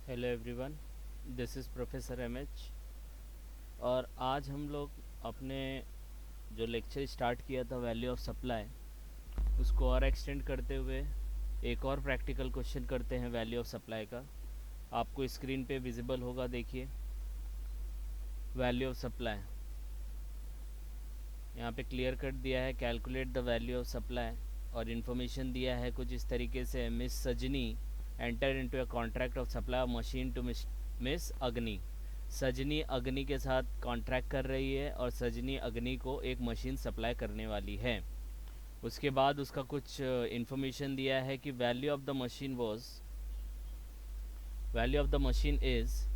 Hello everyone, this is professor MH. और आज हम लोग अपने जो लेक्चर स्टार्ट किया था वैल्यू ऑफ सप्लाई, उसको और एक्सटेंड करते हुए एक और प्रैक्टिकल क्वेश्चन करते हैं वैल्यू ऑफ सप्लाई का। आपको स्क्रीन पे विजिबल होगा, देखिए वैल्यू ऑफ सप्लाई। यहाँ पे क्लियर कट दिया है, calculate the value of supply, और इन्फॉर्मेशन दिया है कुछ इस तरीके से। Miss Sajni enter into a contract of supply of machine to Miss Agni. Sajni अग्नि के साथ कॉन्ट्रैक्ट कर रही है और सजनी अग्नि को एक मशीन सप्लाई करने वाली है। उसके बाद उसका कुछ इन्फॉर्मेशन दिया है कि value of the machine is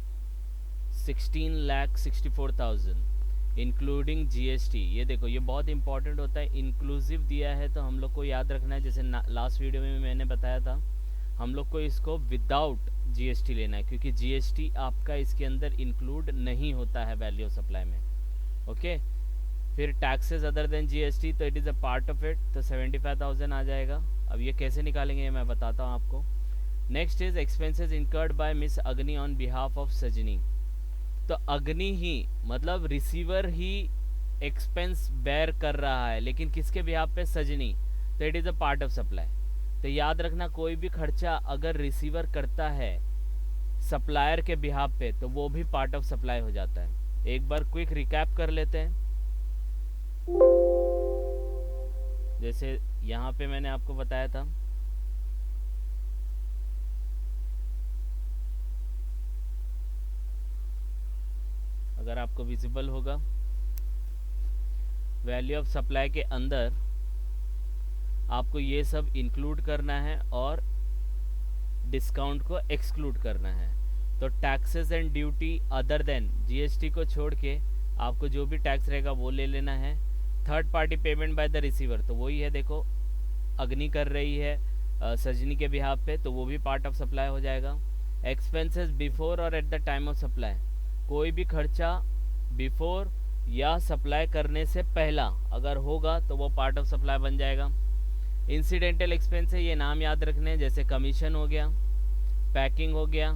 16,64,000 including GST. ये देखो, ये बहुत इंपॉर्टेंट होता है। इंक्लूसिव दिया है तो हम लोग को याद रखना है, जैसे लास्ट वीडियो में मैंने बताया था, हम लोग को इसको विदाउट जीएसटी लेना है, क्योंकि जीएसटी आपका इसके अंदर इंक्लूड नहीं होता है वैल्यू ऑफ सप्लाई में। ओके, फिर टैक्सेस अदर देन जीएसटी, तो it is a part of it, तो 75,000 आ जाएगा। अब ये कैसे निकालेंगे ये मैं बताता हूँ आपको। Next is expenses incurred by miss अग्नि ऑन बिहाफ ऑफ सजनी। तो अग्नि ही मतलब रिसीवर ही एक्सपेंस बेयर कर रहा है, लेकिन किसके बिहाफ पे? सजनी। तो it is a part of supply. तो याद रखना, कोई भी खर्चा अगर रिसीवर करता है सप्लायर के बिहाफ पे तो वो भी पार्ट ऑफ सप्लाई हो जाता है। एक बार क्विक रिकैप कर लेते हैं। जैसे यहाँ पे मैंने आपको बताया था, अगर आपको विजिबल होगा, वैल्यू ऑफ सप्लाई के अंदर आपको ये सब इंक्लूड करना है और डिस्काउंट को एक्सक्लूड करना है। तो taxes and duty other than GST को छोड़ के आपको जो भी टैक्स रहेगा वो ले लेना है। Third party payment by the receiver, तो वही है, देखो अग्नि कर रही है सजनी के बिहाफ पे, तो वो भी पार्ट ऑफ सप्लाई हो जाएगा। एक्सपेंसेस बिफोर और at the time of supply, कोई भी खर्चा बिफोर या सप्लाई करने से पहला अगर होगा तो वो पार्ट ऑफ सप्लाई बन जाएगा। इंसिडेंटल एक्सपेंस है, ये नाम याद रखने, जैसे कमीशन हो गया, पैकिंग हो गया,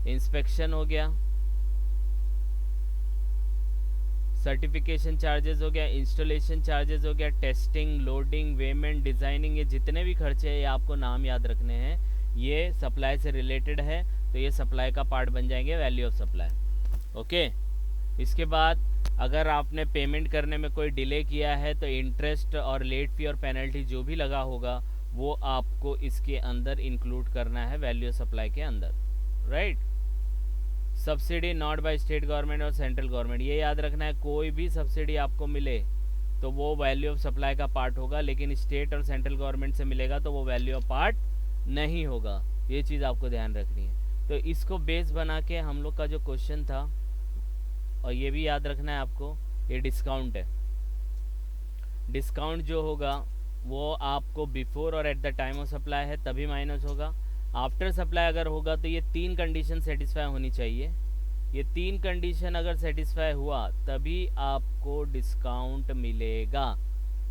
इंस्पेक्शन हो गया, सर्टिफिकेशन चार्जेस हो गया, इंस्टॉलेशन चार्जेस हो गया, टेस्टिंग, लोडिंग, वेमेंट, डिज़ाइनिंग, ये जितने भी खर्चे हैं ये आपको नाम याद रखने हैं। ये सप्लाई से रिलेटेड है, तो ये सप्लाई का पार्ट बन जाएंगे वैल्यू ऑफ सप्लाई। ओके, इसके बाद अगर आपने पेमेंट करने में कोई डिले किया है तो इंटरेस्ट और लेट फी और पेनल्टी जो भी लगा होगा वो आपको इसके अंदर इंक्लूड करना है वैल्यू ऑफ सप्लाई के अंदर, right. Subsidy not by state government और सेंट्रल गवर्नमेंट, ये याद रखना है, कोई भी सब्सिडी आपको मिले तो वो वैल्यू ऑफ सप्लाई का पार्ट होगा, लेकिन स्टेट और सेंट्रल गवर्नमेंट से मिलेगा तो वो वैल्यू ऑफ पार्ट नहीं होगा। ये चीज़ आपको ध्यान रखनी है। तो इसको बेस बना के हम लोग का जो क्वेश्चन था, और ये भी याद रखना है आपको, ये डिस्काउंट है। डिस्काउंट जो होगा वो आपको बिफोर और at the time of supply है तभी माइनस होगा। आफ्टर सप्लाई अगर होगा तो ये तीन कंडीशन सेटिस्फाई होनी चाहिए। ये तीन कंडीशन अगर सेटिस्फाई हुआ तभी आपको डिस्काउंट मिलेगा।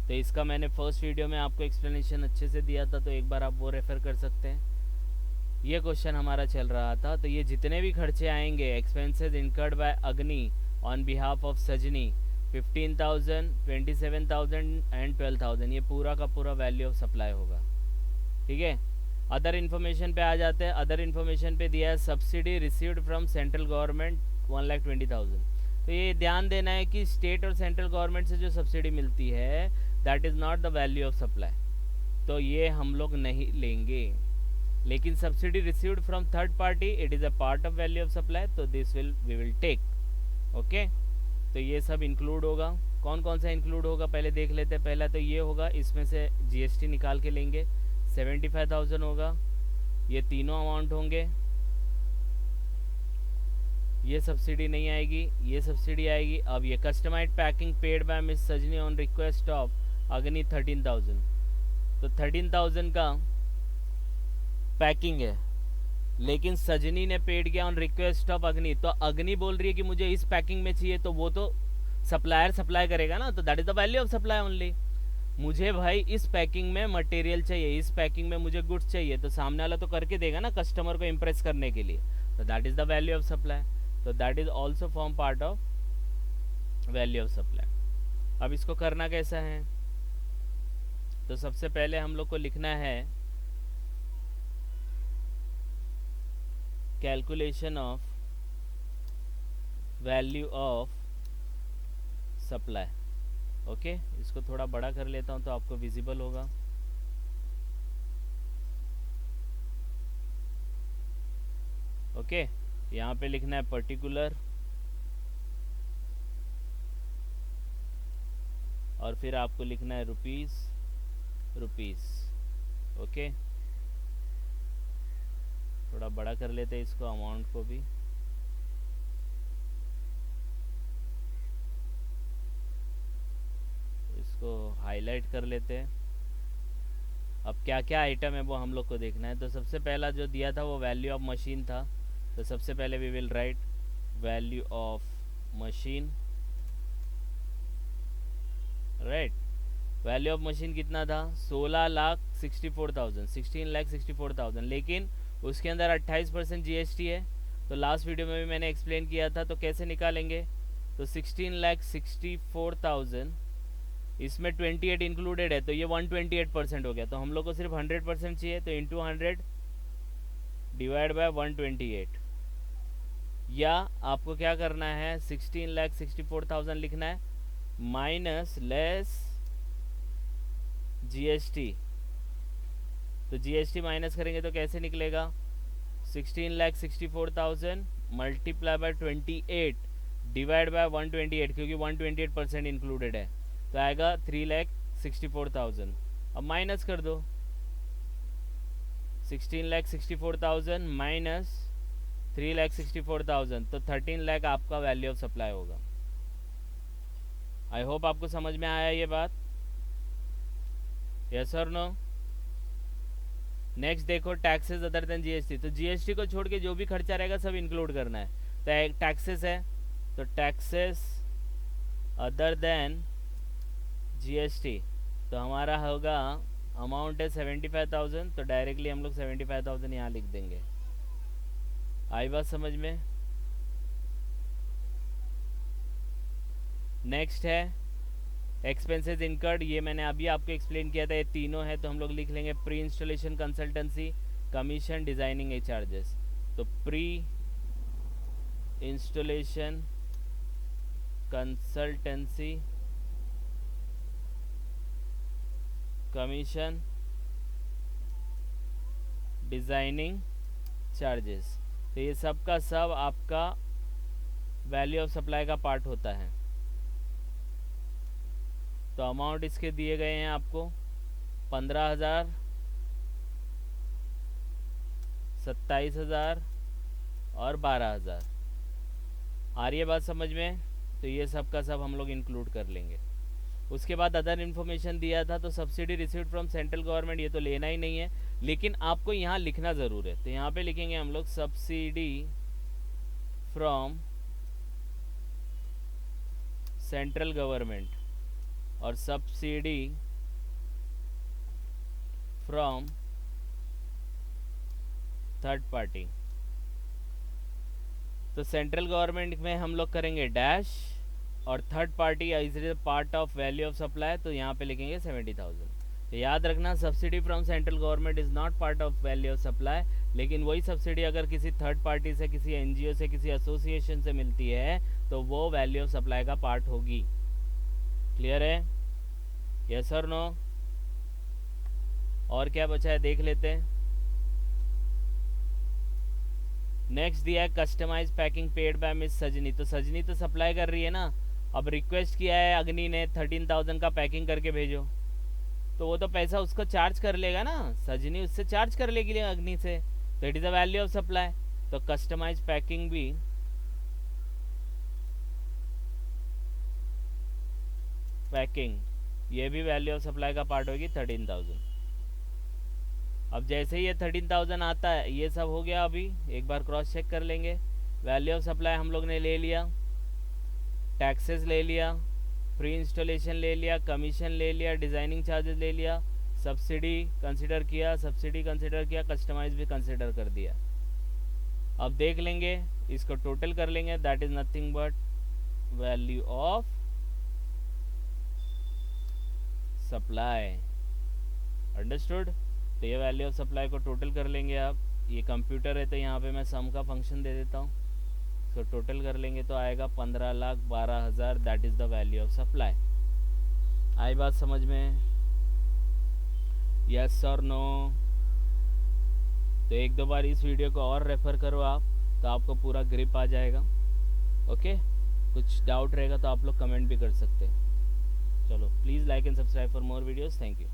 तो इसका मैंने फर्स्ट वीडियो में आपको एक्सप्लेनेशन अच्छे से दिया था, तो एक बार आप वो रेफ़र कर सकते हैं। ये क्वेश्चन हमारा चल रहा था। तो ये जितने भी खर्चे आएंगे, एक्सपेंसेस इनकर्ड बाय अग्नि ऑन बिहाफ ऑफ सजनी, 15,000, 27,000 एंड 12,000, ये पूरा का पूरा वैल्यू ऑफ सप्लाई होगा। ठीक है, अदर इन्फॉर्मेशन पे आ जाते हैं। अदर इन्फॉर्मेशन पे दिया है subsidy received from central government 1,20,000। तो ये ध्यान देना है कि स्टेट और सेंट्रल गवर्नमेंट से जो सब्सिडी मिलती है that is not the value of supply, तो ये हम लोग नहीं लेंगे। लेकिन subsidy received from third party, it is a part of value of supply, तो this we will take. Okay, तो ये सब इंक्लूड होगा। कौन कौन सा इंक्लूड होगा पहले देख लेते हैं। पहला तो ये होगा, इसमें से जीएसटी निकाल के लेंगे, 75,000 होगा। ये तीनों अमाउंट होंगे। ये सब्सिडी नहीं आएगी, ये सब्सिडी आएगी। अब ये customised packing paid by Miss Sajni on request of Agni 13,000, तो 13,000 का पैकिंग है, लेकिन सजनी ने पेड किया ऑन रिक्वेस्ट ऑफ अग्नि। तो अग्नि बोल रही है कि मुझे इस पैकिंग में चाहिए, तो वो तो सप्लायर सप्लाई करेगा ना, तो that is the value of supply only. मुझे भाई इस पैकिंग में मटेरियल चाहिए, इस पैकिंग में मुझे गुड्स चाहिए, तो सामने वाला तो करके देगा ना कस्टमर को इम्प्रेस करने के लिए। तो that is the value of supply, तो that is also form part of value of supply. अब इसको करना कैसा है, तो सबसे पहले हम लोग को लिखना है calculation of value of supply. Okay, इसको थोड़ा बड़ा कर लेता हूँ तो आपको विजिबल होगा। ओके, यहाँ पे लिखना है पर्टिकुलर, और फिर आपको लिखना है रुपीस। ओके, थोड़ा बड़ा कर लेते हैं इसको, अमाउंट को भी। इसको हाईलाइट कर लेते हैं। अब क्या क्या आइटम है वो हम लोग को देखना है। तो सबसे पहला जो दिया था वो वैल्यू ऑफ मशीन था, तो सबसे पहले we will write value of machine. Right, value of machine कितना था, 16,64,000, लेकिन उसके अंदर 28% जीएसटी है। तो लास्ट वीडियो में भी मैंने एक्सप्लेन किया था, तो कैसे निकालेंगे, तो 16,64,000 इसमें 28 इंक्लूडेड है, तो ये 128% हो गया। तो हम लोग को सिर्फ 100% चाहिए, तो इंटू 100 डिवाइड बाय 128, या आपको क्या करना है, 16,64,000 लिखना है माइनस लेस जीएसटी। तो जीएसटी माइनस करेंगे तो कैसे निकलेगा, 16,64,000 मल्टीप्लाई बाय 28 डिवाइड बाय 128, क्योंकि 128% इंक्लूडेड है, तो आएगा 3,64,000। अब माइनस कर दो, 16,64,000 माइनस 3,64,000, तो 13 लाख आपका वैल्यू ऑफ सप्लाई होगा। आई होप आपको समझ में आया ये बात, यस और नो। नेक्स्ट देखो, टैक्सेस अदर देन जीएसटी। तो जीएसटी को छोड़ के जो भी खर्चा रहेगा सब इंक्लूड करना है। तो एक टैक्सेस है, तो टैक्सेस अदर देन जीएसटी, तो हमारा होगा अमाउंट है 75,000, तो डायरेक्टली हम लोग 75,000 यहाँ लिख देंगे। आई बात समझ में। नेक्स्ट है एक्सपेंसेस इनकर्ड, ये मैंने अभी आपको एक्सप्लेन किया था, ये तीनों है, तो हम लोग लिख लेंगे pre installation consultancy, commission, designing a charges. तो pre installation consultancy, commission, designing charges, तो ये सब का सब आपका वैल्यू ऑफ सप्लाई का पार्ट होता है। तो अमाउंट इसके दिए गए हैं आपको 15,000, 27,000 और 12,000। आ रही है बात समझ में। तो ये सब का सब हम लोग इंक्लूड कर लेंगे। उसके बाद अदर इन्फॉर्मेशन दिया था, तो subsidy received from central government, ये तो लेना ही नहीं है, लेकिन आपको यहाँ लिखना ज़रूर है। तो यहाँ पे लिखेंगे हम लोग सब्सिडी फ्रॉम सेंट्रल गवर्नमेंट और सब्सिडी फ्रॉम थर्ड पार्टी। तो सेंट्रल गवर्नमेंट में हम लोग करेंगे डैश, और third party is part of value of supply, तो यहाँ पे लिखेंगे 70,000। तो याद रखना, subsidy from central government is not part of value of supply, लेकिन वही सब्सिडी अगर किसी थर्ड पार्टी से, किसी एनजीओ से, किसी एसोसिएशन से मिलती है तो वो वैल्यू ऑफ सप्लाई का पार्ट होगी। क्लियर है, यस और नो। और क्या बचा है देख लेते हैं। नेक्स्ट दिया है customise packing paid by Miss Sajni. तो सजनी तो सप्लाई कर रही है ना, अब रिक्वेस्ट किया है अग्नि ने 13,000 का पैकिंग करके भेजो, तो वो तो पैसा उसको चार्ज कर लेगा ना, सजनी उससे चार्ज कर लेगी अग्नि से, तो it is a value of supply. तो कस्टमाइज पैकिंग भी ये भी वैल्यू ऑफ सप्लाई का पार्ट होगी 13,000। अब जैसे ही ये 13,000 आता है, ये सब हो गया। अभी एक बार क्रॉस चेक कर लेंगे। वैल्यू ऑफ सप्लाई हम लोग ने ले लिया, टैक्सेस ले लिया, प्री इंस्टॉलेशन ले लिया, कमीशन ले लिया, डिज़ाइनिंग चार्जेस ले लिया, सब्सिडी कंसिडर किया, कस्टमाइज भी कंसिडर कर दिया। अब देख लेंगे, इसको टोटल कर लेंगे, that is nothing but value of supply. Understood. तो ये वैल्यू ऑफ सप्लाई को टोटल कर लेंगे आप। ये कंप्यूटर है तो यहाँ पे मैं सम का फंक्शन दे देता हूँ। तो टोटल कर लेंगे तो आएगा 15,12,000, that is the value of supply. आई बात समझ में? यस और नो? तो एक दो बार इस वीडियो को और रेफ़र करो आप, तो आपको पूरा ग्रिप आ जाएगा। ओके, कुछ डाउट रहेगा तो आप लोग कमेंट भी कर सकते हैं। चलो, please like and subscribe for more videos. Thank you.